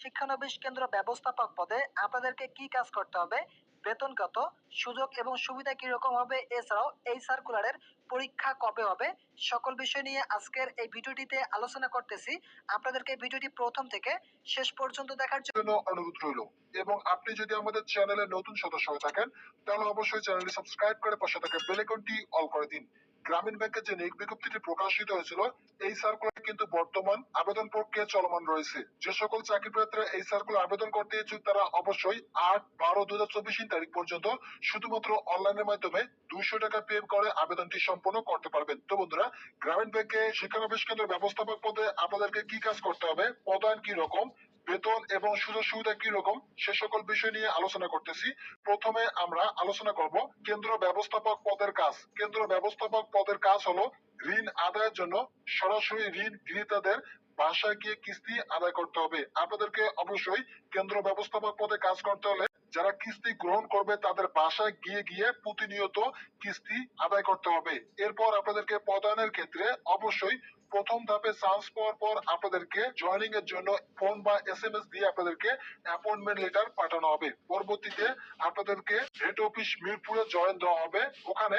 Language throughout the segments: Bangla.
শিক্ষানবিশ কেন্দ্র ব্যবস্থাপক পদে আপনাদেরকে কি কাজ করতে হবে, বেতন কত, সুযোগ এবং সুবিধা কিরকম হবে, এছাড়াও এই সার্কুলারের পরীক্ষা কবে হবে, সকল বিষয় নিয়ে আজকের এই ভিডিওটিতে আলোচনা করতেছি। আপনাদেরকে ভিডিওটি প্রথম থেকে শেষ পর্যন্ত দেখার জন্য অনুরোধ রইল। এবং আপনি যদি আমাদের চ্যানেলে নতুন সদস্য হয়ে থাকেন তাহলে অবশ্যই চ্যানেলটি সাবস্ক্রাইব করে পাশে থাকা বেল আইকনটি অল করে দিন। গ্রামীণ ব্যাংকের যে নিয়োগ বিজ্ঞপ্তিটি প্রকাশিত হয়েছিল এই সার্কুলার কিন্তু বর্তমান আবেদন প্রক্রিয়া চলমান রয়েছে। যে সকল চাকরি প্রার্থীরা এই সার্কুলার আবেদন করতে ইচ্ছুক তারা অবশ্যই 8/12/2024 তারিখ পর্যন্ত শুধুমাত্র অনলাইনের মাধ্যমে 200 টাকা পে করে আবেদনটি সম্পন্ন করতে পারবেন। তো বন্ধুরা, গ্রামীণ ব্যাংকে শিক্ষানবিশ কেন্দ্র ব্যবস্থাপক পদে আপনাদেরকে কি কাজ করতে হবে, পদায়ন কি রকম, বেতন এবং সুযোগ সুবিধা কি রকম, সে সকল বিষয় নিয়ে আলোচনা করতেছি। প্রথমে আমরা আলোচনা করব কেন্দ্র ব্যবস্থাপক পদের কাজ। কেন্দ্র ব্যবস্থাপক পদের কাজ হলো ঋণ আদায়ের জন্য সরাসরি ঋণ গ্রহীতাদের বাসায় গিয়ে কিস্তি আদায় করতে হবে। আপনাদেরকে অবশ্যই কেন্দ্র ব্যবস্থাপক পদে কাজ করতে হলে যারা কিস্তি গ্রহণ করবে তাদের বাসায় গিয়ে গিয়ে প্রতিনিয়ত কিস্তি আদায় করতে হবে। এরপর আপনাদেরকে পদায়নের ক্ষেত্রে অবশ্যই প্রথম ধাপে চান্স পাওয়ার পর আপনাদেরকে জয়েনিং এর জন্য ফোন বা SMS দিয়ে আপনাদেরকে অ্যাপয়েন্টমেন্ট লেটার পাঠানো হবে। পরবর্তীতে আপনাদেরকে হেড অফিস মিরপুরে জয়েন দেওয়া হবে। ওখানে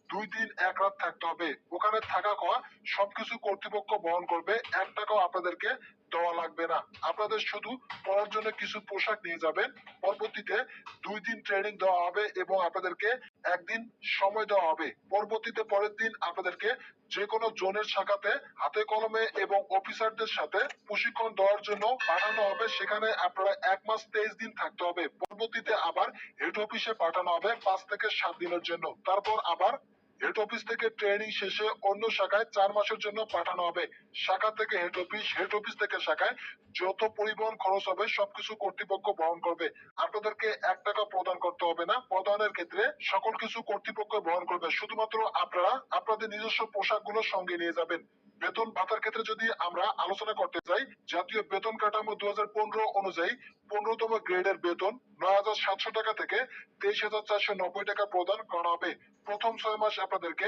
2 দিন 1 রাত থাকতে হবে। ওখানে থাকা খাওয়া সবকিছু কর্তৃপক্ষ বহন করবে, 1 টাকাও আপনাদেরকে দেওয়া লাগবে না। আপনাদের শুধু পড়ার জন্য কিছু পোশাক নিয়ে যাবেন। পরবর্তীতে 2 দিন ট্রেনিং দেওয়া হবে এবং আপনাদেরকে 1 দিন সময় দেওয়া হবে। পরবর্তীতে পরের দিন আপনাদেরকে যে কোনো জোনের শাখাতে হাতে কলমে এবং অফিসারদের সাথে প্রশিক্ষণ দেওয়ার জন্য পাঠানো হবে। সেখানে আপনারা 1 মাস 23 দিন থাকতে হবে। পরবর্তীতে আবার হেড অফিসে পাঠানো হবে 5 থেকে 7 দিনের জন্য। তারপর আবার হেড অফিস থেকে ট্রেনিং শেষে অন্য শাখায় 4 মাসের জন্য পাঠানো হবে। শাখা থেকে হেড অফিস, হেড অফিস থেকে শাখায় যত পরিবহন খরচ হবে সবকিছু কর্তৃপক্ষ বহন করবে। আপনাদেরকে 1 টাকা প্রদান করতে হবে না। প্রদানের ক্ষেত্রে সকল কিছু কর্তৃপক্ষ বহন করবে। শুধুমাত্র আপনারা আপনাদের নিজস্ব পোশাকগুলো সঙ্গে নিয়ে যাবেন। বেতন ভাতার ক্ষেত্রে যদি আমরা আলোচনা করতে চাই, জাতীয় বেতন কাঠামো 2015 অনুযায়ী 15তম গ্রেডের বেতন 9,700 টাকা থেকে 23,490 টাকা প্রদান করা হবে। প্রথম 6 মাস আপনাদেরকে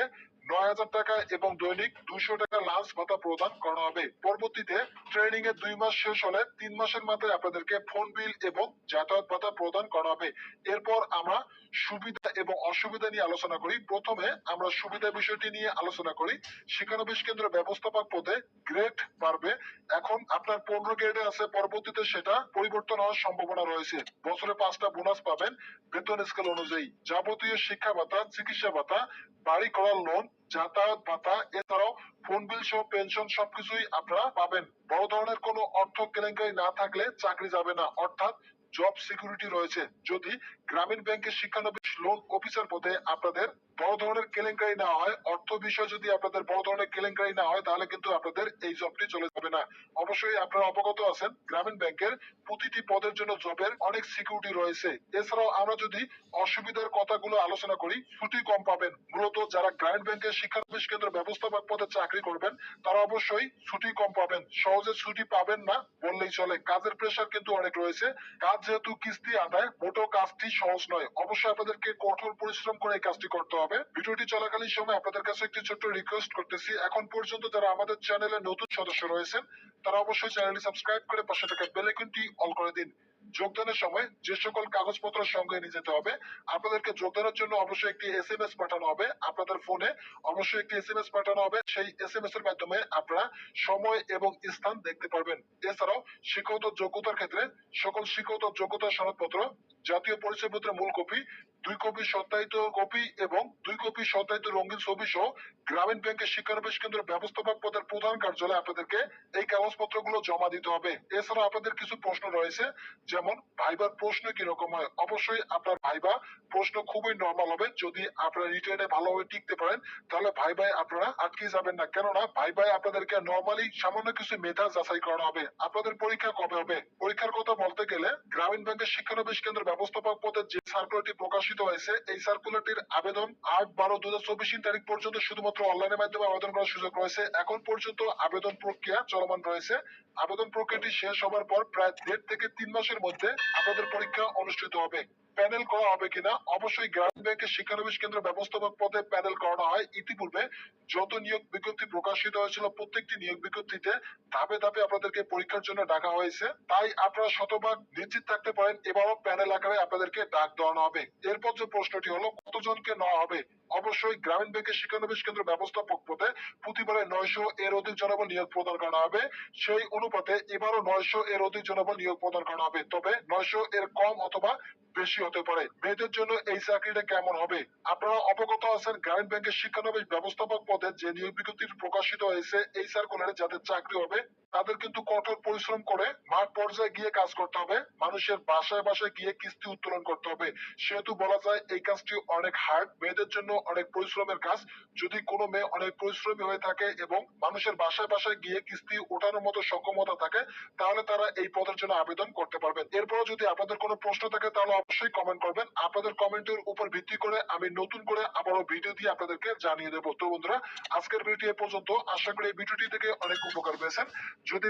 9,000 টাকা এবং দৈনিক 200 টাকা লাঞ্চ ভাতা প্রদান করা হবে। পরবর্তীতে ট্রেনিং এর 2 মাস শেষ হলে 3 মাসের মাথায় আপনাদেরকে ফোন বিল এবং যাতায়াত ভাতা প্রদান করা হবে। এরপর আমরা সুবিধা এবং অসুবিধা নিয়ে আলোচনা করি। প্রথমে আমরা সুবিধা বিষয়টি নিয়ে আলোচনা করি। শিক্ষানবিশ কেন্দ্র ব্যবস্থাপক পদে গ্রেড বাড়বে। এখন আপনার 15 গ্রেডে আছে, পরবর্তীতে সেটা পরিবর্তন হওয়ার সম্ভাবনা রয়েছে। বছরে 5টা বোনাস পাবেন বেতন স্কেল অনুযায়ী। যাবতীয় শিক্ষা ভাতা, চিকিৎসা ভাতা, বাড়ি করার লোন, যাতায়াত ভাতা, এছাড়াও ফোন বিল সহ পেনশন সবকিছুই আপনারা পাবেন। বড় ধরনের কোনো অর্থ কেলেঙ্কারি না থাকলে চাকরি যাবে না, অর্থাৎ জব সিকিউরিটি রয়েছে। যদি গ্রামীণ ব্যাংকের শিক্ষানবিশ লোন অফিসার পদে আপনাদের বড় ধরনের কেলেঙ্কারি না হয়, অর্থ বিষয় যদি আপনাদের বড় ধরনের কেলেঙ্কারি না হয়, তাহলে কিন্তু আপনাদের এই জবটি চলে যাবে না। অবশ্যই আপনারা অবগত আছেন গ্রামীণ ব্যাংকের প্রতিটি পদের জন্য জবের অনেক সিকিউরিটি রয়েছে। এছাড়াও আমরা যদি অসুবিধার কথাগুলো আলোচনা করি, ছুটি কম পাবেন। মূলত যারা গ্রামীণ ব্যাংকের শিক্ষানবিশ কেন্দ্র ব্যবস্থাপক পদে চাকরি করবেন তারা অবশ্যই ছুটি কম পাবেন। সহজে ছুটি পাবেন না বললেই চলে। কাজের প্রেশার কিন্তু অনেক রয়েছে। কাজ যেহেতু কিস্তি আদায়, মোটেও কাজটি সহজ নয়। অবশ্যই আপনাদেরকে কঠোর পরিশ্রম করে এই কাজটি করতে হবে। ভিডিওটি চলাকালীন সময় আপনাদের কাছে একটি ছোট্ট রিকোয়েস্ট করতেছি, এখন পর্যন্ত যারা আমাদের চ্যানেলে নতুন সদস্য রয়েছেন তারা অবশ্যই চ্যানেলটি সাবস্ক্রাইব করে পাশে থাকা বেল আইকনটি অল করে দিন। যোগদানের সময় যে সকল কাগজপত্র সঙ্গে নিয়ে যেতে হবে, আপনাদেরকে যোগদানের জন্য অবশ্যই একটি SMS পাঠানো হবে। আপনাদের ফোনে অবশ্যই একটি SMS পাঠানো হবে। সেই SMS এর মাধ্যমে আপনারা সময় এবং স্থান দেখতে পারবেন। এছাড়াও শিক্ষাগত যোগ্যতার ক্ষেত্রে সকল শিক্ষাগত যোগ্যতার সনদপত্র, জাতীয় পরিচয়পত্রের মূল কপি, 2 কপি সত্যায়িত কপি এবং 2 কপি সত্যায়িত রঙিন ছবি সহ গ্রামীণ ব্যাংকের শিক্ষানবিশ কেন্দ্র ব্যবস্থাপক পদের প্রধান কার্যালয়ে আপনাদেরকে এই কাগজপত্রগুলো জমা দিতে হবে। এছাড়া আপনাদের কিছু প্রশ্ন রয়েছে, যেমন ভাইবার প্রশ্ন কিরকম হয়। অবশ্যই আপনার ভাইবা প্রশ্ন খুবই নরমাল হবে। যদি আপনারা রিটেনে ভালোভাবে টিকতে পারেন তাহলে ভাইবায় আপনারা আটকে যাবেন না, কেননা ভাইবায় আপনাদেরকে নরমালি সামান্য কিছু মেধা যাচাই করা হবে। আপনাদের পরীক্ষা কবে হবে? পরীক্ষার কথা বলতে গেলে গ্রামীণ ব্যাংকের শিক্ষানবিশ কেন্দ্র ব্যবস্থাপক পদের যে সার্কুলারটি প্রকাশিত হয়েছে এই সার্কুলারটির আবেদন 8/12/2024 তারিখ পর্যন্ত শুধুমাত্র অনলাইনের মাধ্যমে আবেদন করার সুযোগ রয়েছে। এখন পর্যন্ত আবেদন প্রক্রিয়া চলমান রয়েছে। আবেদন প্রক্রিয়াটি শেষ হবার পর প্রায় 1.5 থেকে 3 মাসের মধ্যে আপনাদের পরীক্ষা অনুষ্ঠিত হবে। প্যানেল করা হবে কিনা, অবশ্যই গ্রামীণ ব্যাংকের শিক্ষানবিশ কেন্দ্র ব্যবস্থাপক পদে প্যানেল করানো হয়। ইতিপূর্বে যত নিয়োগ বিজ্ঞপ্তি প্রকাশিত হয়েছিল প্রত্যেকটি নিয়োগ বিজ্ঞপ্তিতে ধাপে ধাপে আপনাদেরকে পরীক্ষার জন্য ডাকা হয়েছে। তাই আপনারা শতভাগ নিশ্চিত থাকতে পারেন এবারও প্যানেল আকারে আপনাদেরকে ডাক দেওয়ানো হবে। এরপর যে প্রশ্নটি হলো কতজনকে নেওয়া হবে, অবশ্যই গ্রামীণ ব্যাংকের শিক্ষানবিশ কেন্দ্র ব্যবস্থাপক পদে প্রতিবারে 900 এর অধিক জনবল নিয়োগ প্রদান করা হবে। সেই অনুপাতে এবারও 900 এর অধিক জনবল নিয়োগ প্রদান করা হবে, তবে 900 এর কম অথবা বেশি হতে পারে। মেয়েদের জন্য এই চাকরিটা কেমন হবে, আপনারা অবগত আছেন গ্রামীণ ব্যাংকের শিক্ষানবিশ ব্যবস্থাপক পদে যে নিয়োগ বিজ্ঞপ্তি প্রকাশিত হয়েছে এই সার্কুলারে যাদের চাকরি হবে তাদের কিন্তু কঠোর পরিশ্রম করে মাঠ পর্যায়ে গিয়ে কাজ করতে হবে, মানুষের বাসায় বাসায় গিয়ে কিস্তি উত্তোলন করতে হবে। সেহেতু বলা যায় এই কাজটি অনেক হার্ড, মেয়েদের জন্য অনেক পরিশ্রমের কাজ। যদি কোনো মেয়ে অনেক পরিশ্রমী হয়ে থাকে এবং মানুষের বাসায় বাসায় গিয়ে কিস্তি ওঠানোর মতো সক্ষমতা থাকে তাহলে তারা এই পদের জন্য আবেদন করতে পারবেন। এরপরও যদি আপনাদের কোনো প্রশ্ন থাকে তাহলে অবশ্যই কমেন্ট করবেন। আপনাদের কমেন্টের উপর ভিত্তি করে আমি নতুন করে আবারও ভিডিও দিয়ে আপনাদেরকে জানিয়ে দেবো। তো বন্ধুরা, আজকের ভিডিও এ পর্যন্ত। আশা করি এই ভিডিওটি থেকে অনেক উপকার পেয়েছেন। যদি